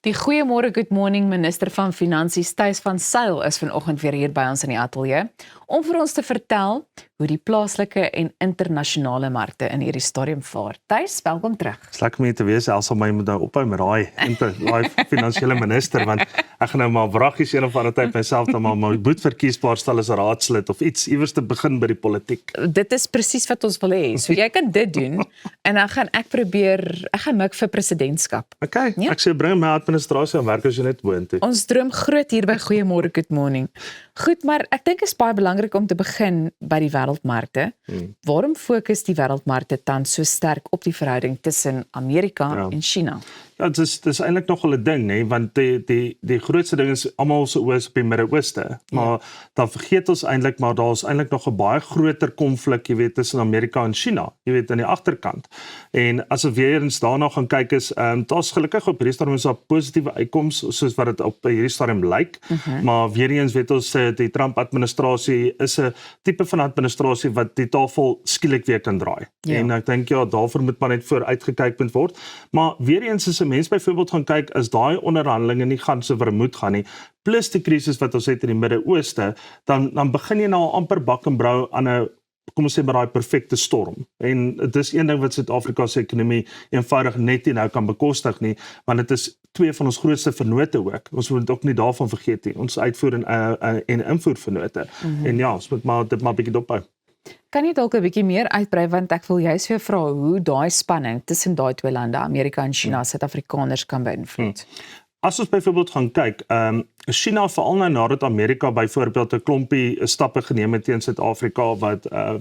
Die goeiemôre, good morning, minister van Finansies Thys van Sail is vanoggend weer hier by ons in die ateljee om vir ons te vertel hoe die plaaslike en internasionale markte in hierdie stadium vaar. Thys, welkom terug. Dis lekker om hier te wees, Elsa my moet nou ophou met daai finansiële minister, want ek gaan nou maar wraggies een of ander tyd myself dan maar moet verkiesbaar stel as 'n raadslid of iets iewers te begin by die politiek. Dit is presies wat ons wil hê. So jy kan dit doen en dan gaan ek gaan mik vir presidentskap. Okay, ja? Ek sê bring my administrasie aan werk as jy net boontoe. Ons droom groot hier by Goeiemôre, good morning. Goed, maar ek dink is baie belangrik om te begin by die wêreldmarkte. Waarom fokus die wêreldmarkte tans so sterk op die verhouding tussen Amerika en China? Ja, dis eintlik nogal 'n ding, nee, want die grootste ding is almal se oë op die Midde-Ooste, maar dan vergeet ons eintlik maar daar's eintlik nog 'n baie groter konflik, jy weet, tussen Amerika en China, jy weet, aan die agterkant. En as ons weer eens daarna gaan kyk is, daar's gelukkig op hierdie stadium 'n positiewe uitkoms soos wat dit op hierdie stadium lyk, maar weer eens weet ons die Trump-administrasie is 'n tipe van administrasie wat die tafel skielik weer kan draai. En ek dink daarvoor moet maar net vooruitgekyk moet word, maar weer eens is mense byvoorbeeld gaan kyk, as daai onderhandelinge nie gaan so vermoed gaan nie, plus die krisis wat ons het in die Midde-Ooste, dan begin jy nou amper bak en brou aan 'n, kom ons sê maar daai perfekte storm. En dit is een ding wat Suid-Afrika se ekonomie eenvoudig net nie nou kan bekostig nie, want dit is twee van ons grootste vennote ook. Ons moet ook nie daarvan vergeet nie, ons uitvoer en invoer vennote. En ja, ons moet dit maar bietjie dophou. Kan jy dalk 'n bietjie meer uitbrei, want ek wil juist vir jou vra hoe daai spanning tussen daai twee lande, Amerika en China, Suid-Afrikaners kan beïnvloed. As ons byvoorbeeld gaan kyk, China veral nou nadat Amerika byvoorbeeld 'n klompie stappe geneem het teen Suid-Afrika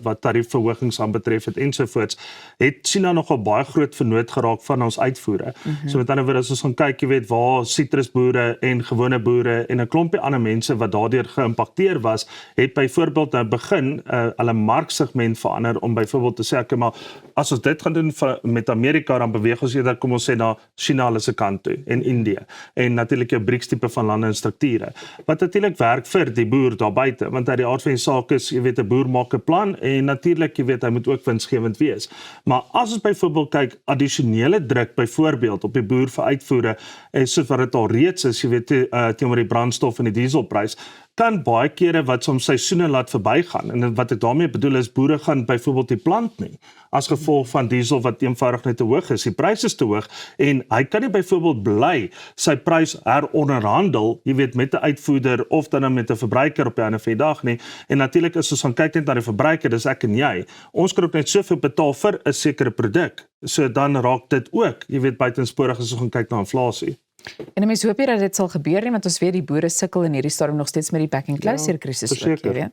wat tariefverhogings aanbetref het ensovoorts, het China nogal baie groot vernoot geraak van ons uitvoere. So met ander woorde, as ons gaan kyk, jy weet, waar sitrusboere en gewone boere en 'n klompie ander mense wat daardeur geïmpakteer was, het byvoorbeeld nou begin hulle marksegment verander om byvoorbeeld te sê, okay, maar as ons dit gaan doen met Amerika, dan beweeg ons eerder, kom ons sê, na China se kant toe en Indië. En natuurlik jou BRICS tipe van lande en strukture. Wat natuurlik werk vir die boer daar buite, want uit die aard van die saak is, jy weet, 'n boer maak 'n plan en natuurlik, jy weet, hy moet ook winsgewend wees. Maar as ons byvoorbeeld kyk, addisionele druk byvoorbeeld op die boer vir uitvoere, soos wat dit al reeds is, jy weet, teenoor die brandstof en die dieselprys, kan baie kere wat soms seisoene laat verbygaan. En wat ek daarmee bedoel is, boere gaan byvoorbeeld nie plant nie, as gevolg van diesel wat eenvoudig net te hoog is. Die pryse is te hoog en hy kan nie byvoorbeeld bly sy prys heronderhandel, jy weet, met 'n uitvoerder of dan met 'n verbruiker op die einde van die dag nie. En natuurlik is ons gaan kyk net na die verbruiker, dis ek en jy. Ons kan ook net soveel betaal vir 'n sekere produk. So dan raak dit ook, jy weet, buitensporig as ons gaan kyk na inflasie. En mense hoop nie dat dit sal gebeur nie, want ons weet die boere sukkel in hierdie stadium nog steeds met die back and closure krisis ook, jy weet.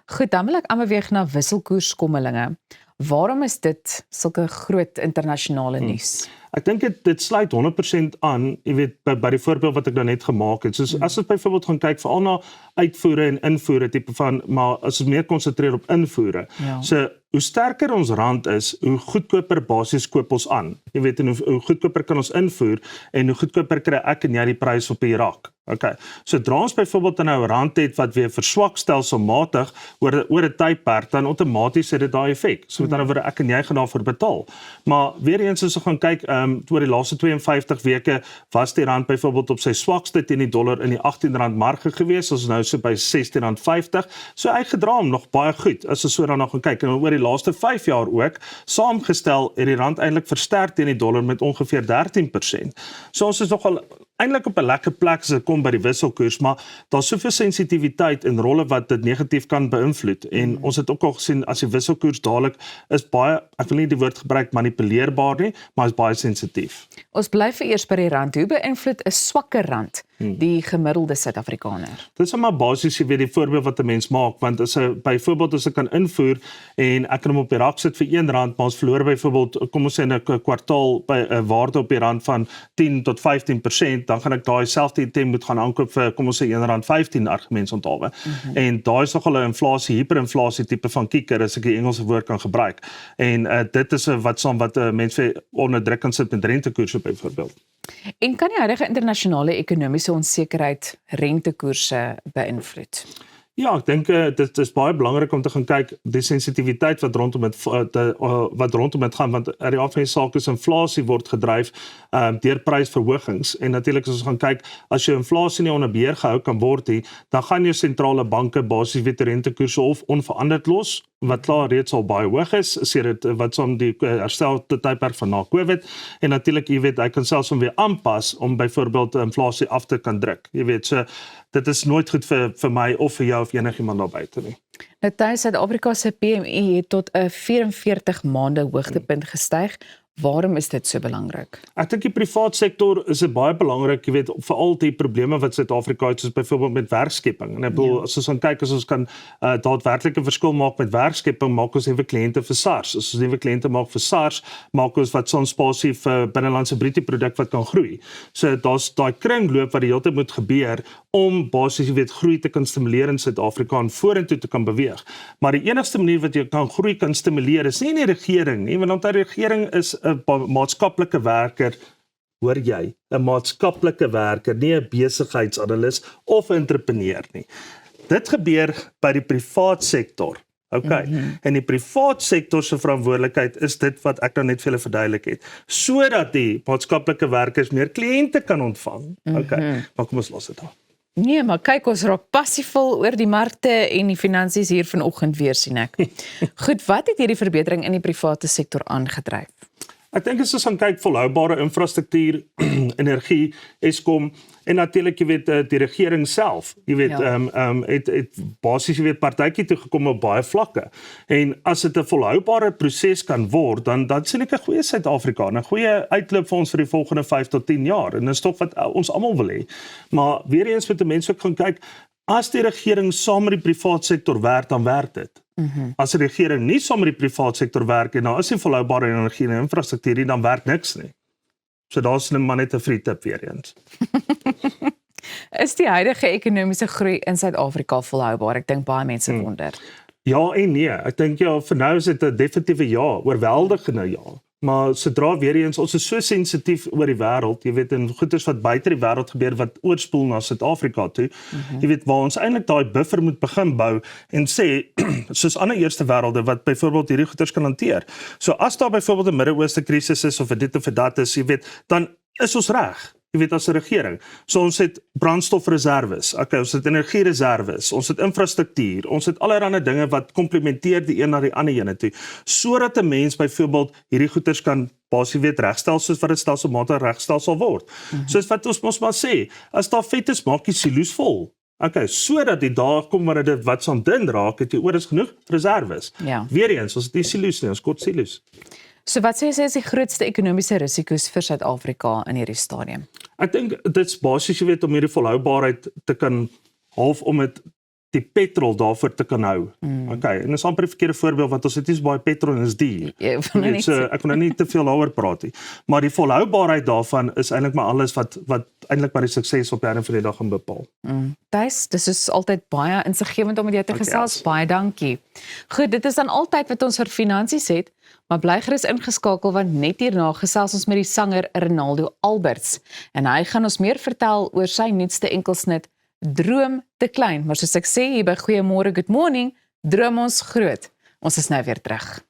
Goed, dan wil ek aanbeweeg na wisselkoersskommelinge. Waarom is dit sulke groot internasionale nuus? Ek dink dit sluit 100% aan, jy weet, by die voorbeeld wat ek nou net gemaak het. Soos as ons byvoorbeeld gaan kyk veral na uitvoere en invoere tipe van, maar as ons meer konsentreer op invoere. So hoe sterker ons rand is, hoe goedkoper basies koop ons aan. Jy weet, en hoe goedkoper kan ons invoer en hoe goedkoper kry ek en jy die prys op die rak. Okay. Sodra ons byvoorbeeld nou 'n rand het wat weer verswak stelselmatig oor 'n tydperk, dan outomaties het dit daai effek. So met ander woorde, ek en jy gaan daarvoor betaal. Maar weer eens as ons gaan kyk, oor die laaste 52 weke was die rand byvoorbeeld op sy swakste teen die dollar in die R18 marge gewees. Ons is nou so by R16.50. So hy gedra hom nog baie goed as ons so daarna gaan kyk. En oor die laaste 5 jaar ook, saamgestel het die rand eintlik versterk teen die dollar met ongeveer 13%. So ons is nogal eintlik op 'n lekker plek as dit kom by die wisselkoers, maar daar's soveel sensitiwiteit en rolle wat dit negatief kan beïnvloed. En ons het ook al gesien as die wisselkoers dadelik is baie, ek wil nie die woord gebruik manipuleerbaar nie, maar is baie sensitief. Ons bly vereers by die rand. Hoe beïnvloed 'n swakker rand die gemiddelde Suid-Afrikaner? Dit is maar basies, jy weet, die voorbeeld wat 'n mens maak, want byvoorbeeld as ek kan invoer en ek kan hom op die rak sit vir R1, maar ons verloor byvoorbeeld, kom ons sê 'n kwartaal by 'n waarde op die rand van 10 tot 15%, dan gaan ek daai selfde item moet gaan aankoop vir, kom ons sê R1.15 arguments onthaalwe. En daai is nogal 'n inflasie, hyperinflasie tipe van kieker, as ek die Engelse woord kan gebruik. En dit is wat mense onder druk kan sit met rentekoerse byvoorbeeld. En kan die huidige internasionale ekonomiese onsekerheid rentekoerse beïnvloed? Ja, ek dink dit is baie belangrik om te gaan kyk die sensitiwiteit wat rondom dit gaan, want uit die aard van die saak is inflasie word gedryf deur prysverhogings en natuurlik as ons gaan kyk as jou inflasie nie onder beheer gehou kan word nie, dan gaan jou sentrale banke basies weer rentekoerse of onveranderd los wat klaar reeds al baie hoog is, sedert wat som die herstel tydperk van na COVID en natuurlik jy weet hy kan selfs hom weer aanpas om byvoorbeeld inflasie af te kan druk. Jy weet so dit is nooit goed vir my of vir jou of enigiemand daar buite nie. Nou tydens Suid-Afrika se PMI het tot 'n 44 maande hoogtepunt gestyg. Waarom is dit so belangrik? Ek dink die privaat sektor is baie belangrik, jy weet, veral die probleme wat Suid-Afrika het, soos byvoorbeeld met werkskepping. En ek bedoel, as ons gaan kyk, as ons kan daadwerklik 'n verskil maak met werkskepping, maak ons nuwe kliënte vir SARS. As ons nuwe kliënte maak vir SARS, maak ons wat soms spasie vir binnelandse bruto produk wat kan groei. So daar's daai kringloop wat die hele tyd moet gebeur om basies jy weet groei te kan stimuleer in Suid-Afrika en vorentoe te kan beweeg. Maar die enigste manier wat jy kan groei kan stimuleer is nie die regering nie, want die regering is 'n maatskaplike werker, hoor jy, 'n maatskaplike werker, nie 'n besigheidsanalis of 'n entrepreneur nie. Dit gebeur by die privaat sektor. Okay. En die privaat sektor se verantwoordelikheid is dit wat ek dan net vir julle verduidelik het, sodat die maatskaplike werkers meer kliënte kan ontvang. Okay. Maar kom ons los dit daar. Nee, maar kyk, ons raak passievol oor die markte en die finansies hier vanoggend weer sien ek. Goed, wat het hierdie verbetering in die private sektor aangedryf? Ek dink as ons gaan kyk volhoubare infrastruktuur, energie, Eskom en natuurlik jy weet die regering self, jy weet het basies jy weet partytjie toe gekom op baie vlakke. En as dit 'n volhoubare proses kan word, dan sien ek 'n goeie Suid-Afrika, 'n goeie uitloop vir ons vir die volgende 5 tot 10 jaar. En dis tog wat ons almal wil hê. Maar weer eens met die mense ook gaan kyk, as die regering saam met die privaat sektor werk, dan werk dit. As die regering nie saam met die privaat sektor werk en nou is nie volhoubare energie en infrastruktuur nie, dan werk niks nie. So daar's maar net 'n free tip weer eens. Is die huidige ekonomiese groei in Suid-Afrika volhoubaar? Ek dink baie mense wonder. Ja en nee. Ek dink ja, vir nou is dit 'n definitiewe ja, oorweldigende ja. Maar sodra weer eens ons is so sensitief oor die wêreld, jy weet en goeders wat buite die wêreld gebeur wat oorspoel na Suid-Afrika toe. Jy weet waar ons eintlik daai buffer moet begin bou en sê soos ander eerste wêrelde wat byvoorbeeld hierdie goeders kan hanteer. So as daar byvoorbeeld 'n Midde-Ooste krisis is of dit of dat is, jy weet, dan is ons reg. Jy weet as 'n regering. So ons het brandstofreserwes, okay, ons het energiereserwes, ons het infrastruktuur, ons het allerlei dinge wat komplementeer die een na die ander ene toe, sodat 'n mens byvoorbeeld hierdie goeders kan basies weet regstel soos wat dit stelselmatig regstel sal word. Soos wat ons mos maar sê, as daar vet is, maak jy silo's vol. Okay, sodat die dae kom wanneer dit wat son dun raak, het jy oor is genoeg reserves. Ja. Weereens, ons het nie silo's nie, ons kort silo's. So wat sê jy is die grootste ekonomiese risiko's vir Suid-Afrika in hierdie stadium? Ek dink dit's basies jy weet om hierdie volhoubaarheid te kan half om dit die petrol daarvoor te kan hou. Okay, en dis amper 'n verkeerde voorbeeld want ons het nie so baie petrol en is duur. So ek wil nou nie te veel daaroor praat nie. Maar die volhoubaarheid daarvan is eintlik maar alles wat eintlik maar die sukses op die einde van die dag gaan bepaal. Dis is altyd baie insiggewend om met jou te gesels. Baie dankie. Goed, dit is dan altyd wat ons vir finansies het. Maar bly gerus ingeskakel want net hierna gesels ons met die sanger Ronaldo Alberts en hy gaan ons meer vertel oor sy nuutste enkelsnit Droom te klein, maar soos ek sê hier by Goeiemôre Good Morning, droom ons groot. Ons is nou weer terug.